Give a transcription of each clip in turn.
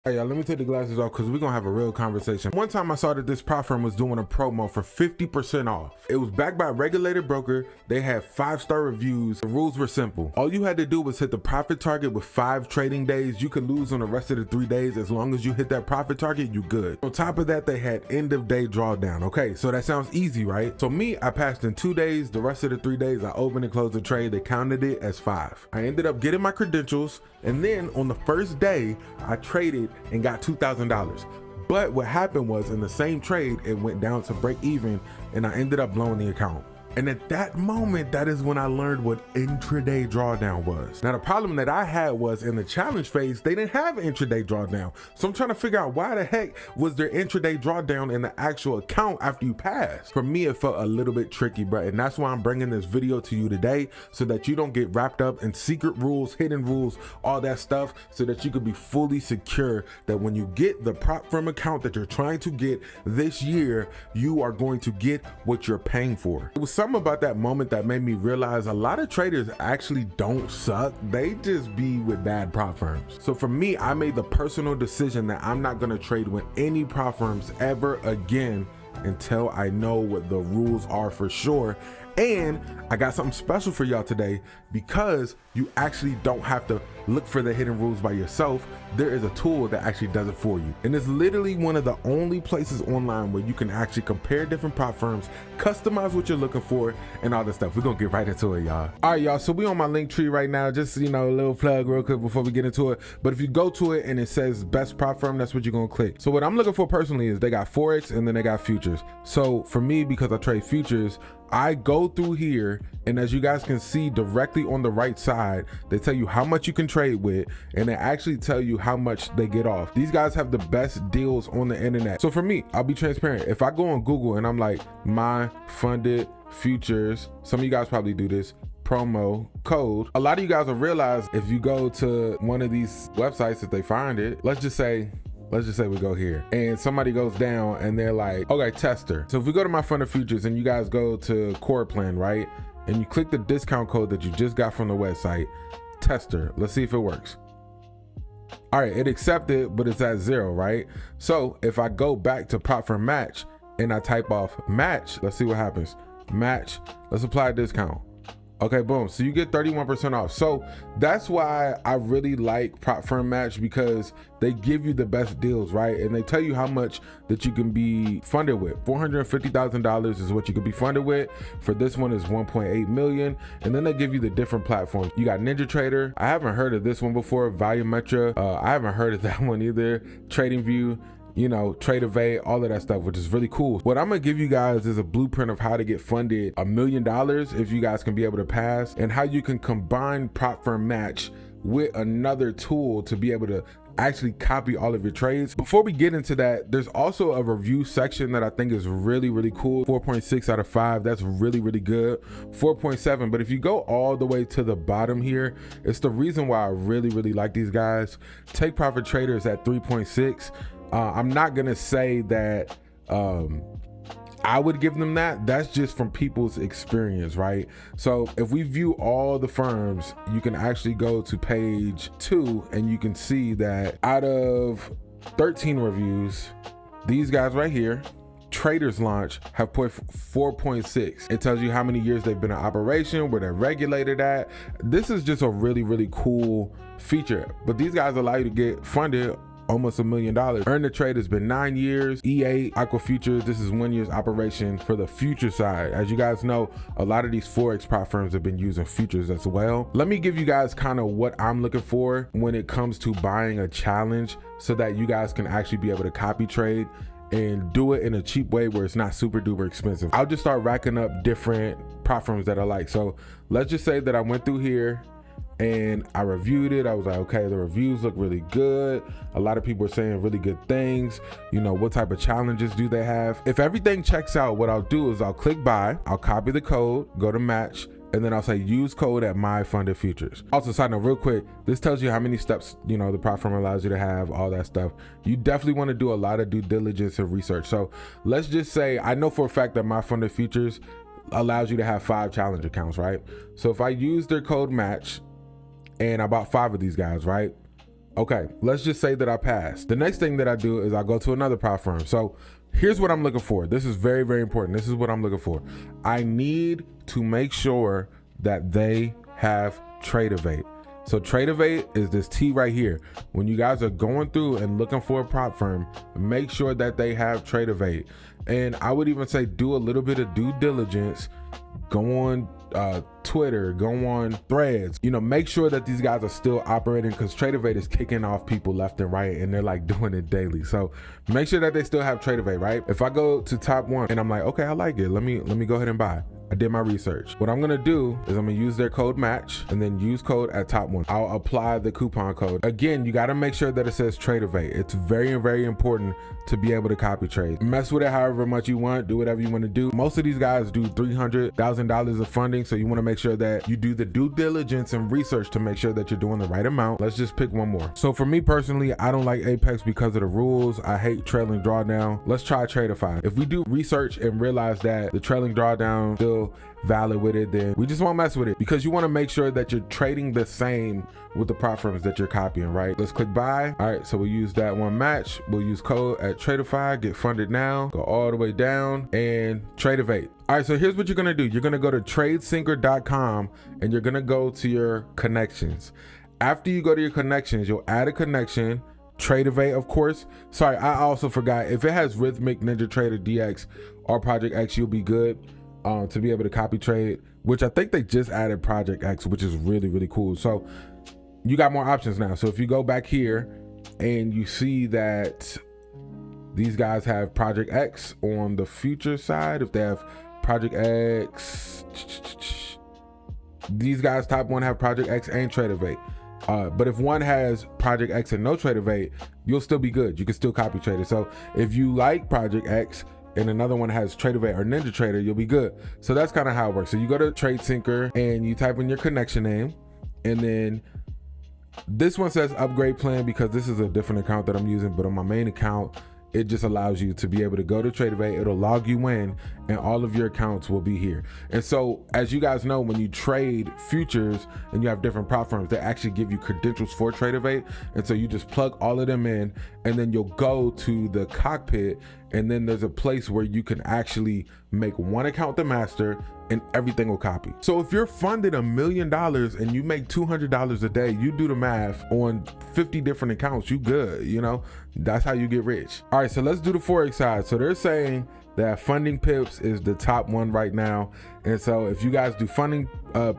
Hey, y'all, let me take the glasses off because we're going to have a real conversation. One time I saw that this prop firm was doing a promo for 50% off. It was backed by a regulated broker. They had 5-star reviews. The rules were simple. All you had to do was hit the profit target with 5 trading days. You could lose on the rest of the 3 days. As long as you hit that profit target, you good. On top of that, they had end of day drawdown. Okay, so that sounds easy, right? So me, I passed in 2 days. The rest of the 3 days, I opened and closed the trade. They counted it as 5. I ended up getting my credentials. And then on the first day, I traded and got $2,000. But what happened was in the same trade, it went down to break even and I ended up blowing the account. And at that moment, that is when I learned what intraday drawdown was. Now, the problem that I had was in the challenge phase, they didn't have intraday drawdown. So I'm trying to figure out why the heck was there intraday drawdown in the actual account after you pass. For me, it felt a little bit tricky, bro. And that's why I'm bringing this video to you today so that you don't get wrapped up in secret rules, hidden rules, all that stuff, so that you could be fully secure that when you get the prop firm account that you're trying to get this year, you are going to get what you're paying for. It was something about that moment that made me realize a lot of traders actually don't suck. They just be with bad prop firms. So for me, I made the personal decision that I'm not gonna trade with any prop firms ever again until I know what the rules are for sure. And I got something special for y'all today because you actually don't have to look for the hidden rules by yourself. There is a tool that actually does it for you. And it's literally one of the only places online where you can actually compare different prop firms, customize what you're looking for, and all this stuff. We're gonna get right into it, y'all. All right, y'all, so we on my link tree right now. Just, you know, a little plug real quick before we get into it. But if you go to it and it says best prop firm, that's what you're gonna click. So what I'm looking for personally is they got Forex and then they got futures. So for me, because I trade futures, I go through here, and as you guys can see directly on the right side, they tell you how much you can trade with, and they actually tell you how much they get off. These guys have the best deals on the internet. So for me, I'll be transparent. If I go on Google and I'm like, my funded futures, some of you guys probably do this, promo code, a lot of you guys will realize if you go to one of these websites, if they find it, let's just say we go here and somebody goes down and they're like, okay, tester. So if we go to my funded futures and you guys go to core plan, right? And you click the discount code that you just got from the website, tester. Let's see if it works. All right, it accepted, but it's at 0, right? So if I go back to prop firm match and I type off match, let's see what happens. Match, let's apply a discount. Okay, boom. So you get 31% off. So that's why I really like prop firm match, because they give you the best deals, right? And they tell you how much that you can be funded with. $450,000 is what you could be funded with. For this one is 1.8 million. And then they give you the different platforms. You got Ninja Trader. I haven't heard of this one before. Volumetra. I haven't heard of that one either. TradingView. You know, Trade Evade, all of that stuff, which is really cool. What I'm gonna give you guys is a blueprint of how to get funded $1 million if you guys can be able to pass, and how you can combine prop firm match with another tool to be able to actually copy all of your trades. Before we get into that, there's also a review section that I think is really, really cool. 4.6 out of 5, that's really, really good. 4.7, but if you go all the way to the bottom here, it's the reason why I really, really like these guys. Take Profit Traders at 3.6. I'm not gonna say that I would give them that. That's just from people's experience, right? So if we view all the firms, you can actually go to page 2 and you can see that out of 13 reviews, these guys right here, Traders Launch, have put 4.6. It tells you how many years they've been in operation, where they're regulated at. This is just a really, really cool feature. But these guys allow you to get funded almost $1 million. Earn the Trade has been 9 years. EA Aqua Futures, this is 1 year's operation for the future side. As you guys know, a lot of these Forex prop firms have been using futures as well. Let me give you guys kind of what I'm looking for when it comes to buying a challenge, so that you guys can actually be able to copy trade and do it in a cheap way where it's not super duper expensive. I'll just start racking up different prop firms that I like. So let's just say that I went through here and I reviewed it. I was like, okay, the reviews look really good. A lot of people are saying really good things. You know, what type of challenges do they have? If everything checks out, what I'll do is I'll click buy, I'll copy the code, go to match, and then I'll say use code at my funded futures. Also, side note real quick, this tells you how many steps, you know, the prop firm allows you to have, all that stuff. You definitely want to do a lot of due diligence and research. So let's just say, I know for a fact that my funded futures allows you to have 5 challenge accounts, right? So if I use their code match, and I bought 5 of these guys, right? Okay, let's just say that I passed. The next thing that I do is I go to another prop firm. So here's what I'm looking for. This is very, very important. This is what I'm looking for. I need to make sure that they have Trade-Evade. So Trade-Evade is this T right here. When you guys are going through and looking for a prop firm, make sure that they have Trade-Evade. And I would even say do a little bit of due diligence. Go on Twitter, go on Threads, you know, make sure that these guys are still operating, because Trade-Evade is kicking off people left and right, and they're like doing it daily. So make sure that they still have Trade-Evade, right? If I go to top one and I'm like, okay, I like it, let me go ahead and buy. I did my research. What I'm gonna do is I'm gonna use their code match and then use code at top one. I'll apply the coupon code. Again, you gotta make sure that it says Trade-Evade. It's very, very important to be able to copy trade. Mess with it however much you want, do whatever you wanna do. Most of these guys do $300,000 of funding, so you wanna make sure that you do the due diligence and research to make sure that you're doing the right amount. Let's just pick one more. So for me personally, I don't like Apex because of the rules. I hate trailing drawdown. Let's try Tradeify. If we do research and realize that the trailing drawdown still valid with it, then we just won't mess with it, because you want to make sure that you're trading the same with the prop firms that you're copying, right? Let's click buy. All right, so we'll use that one match. We'll use code at Tradeify, get funded now, go all the way down and Trade-Evade. All right, so here's what you're gonna do. You're gonna go to tradesinker.com and you're gonna go to your connections. After you go to your connections, you'll add a connection, Trade-Evade, of course. Sorry, I also forgot, if it has Rhythmic, NinjaTrader, DX, or Project X, you'll be good to be able to copy trade, which I think they just added Project X, which is really, really cool. So you got more options now. So if you go back here and you see that these guys have Project X on the future side, if they have Project X, these guys top one have Project X and Trade-Evade. But if one has Project X and no Trade-Evade, you'll still be good. You can still copy trade it. So if you like Project X and another one has Trade-Evade or NinjaTrader, you'll be good. So that's kind of how it works. So you go to TradeSinker and you type in your connection name, and then this one says upgrade plan because this is a different account that I'm using, but on my main account, it just allows you to be able to go to Trade-Evade. It'll log you in and all of your accounts will be here. And so as you guys know, when you trade futures and you have different prop firms, they actually give you credentials for Trade-Evade. And so you just plug all of them in, and then you'll go to the cockpit, and then there's a place where you can actually make one account the master and everything will copy. So if you're funded $1 million and you make $200 a day, you do the math on 50 different accounts, you good, you know? That's how you get rich. All right, so let's do the Forex side. So they're saying that funding pips is the top one right now. And so if you guys do funding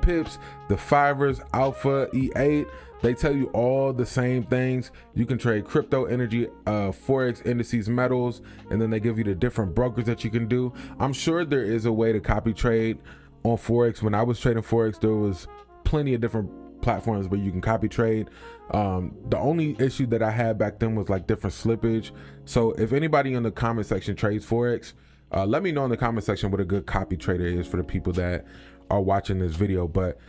pips, the Fivers, Alpha, E8, they tell you all the same things. You can trade crypto, energy, Forex, indices, metals, and then they give you the different brokers that you can do. I'm sure there is a way to copy trade on Forex. When I was trading Forex, there was plenty of different platforms where you can copy trade. The only issue that I had back then was like different slippage. So if anybody in the comment section trades Forex, let me know in the comment section what a good copy trader is for the people that are watching this video. But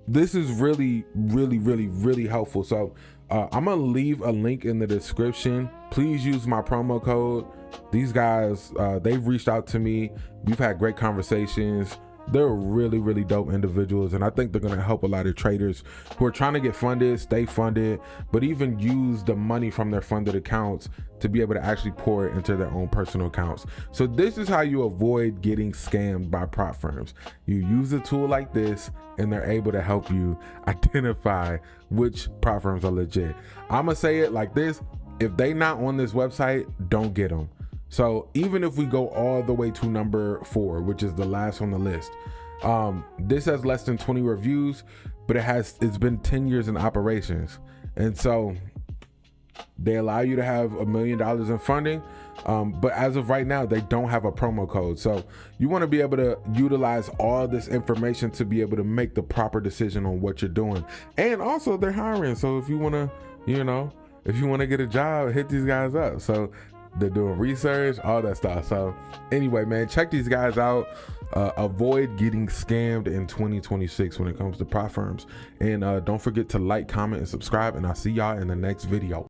this is really, really, really, really helpful. So I'm gonna leave a link in the description. Please use my promo code. These guys, they've reached out to me. We've had great conversations. They're really, really dope individuals, and I think they're gonna help a lot of traders who are trying to get funded, stay funded, but even use the money from their funded accounts to be able to actually pour it into their own personal accounts. So this is how you avoid getting scammed by prop firms. You use a tool like this and they're able to help you identify which prop firms are legit. I'm gonna say it like this: if they not on this website, don't get them. So even if we go all the way to number 4, which is the last on the list, this has less than 20 reviews, but it's been 10 years in operations. And so they allow you to have $1 million in funding. But as of right now, they don't have a promo code. So you want to be able to utilize all this information to be able to make the proper decision on what you're doing. And also they're hiring. So if you want to, if you want to get a job, hit these guys up. So they're doing research, all that stuff. So anyway, man, check these guys out. Avoid getting scammed in 2026 when it comes to prop firms. And don't forget to like, comment, and subscribe. And I'll see y'all in the next video.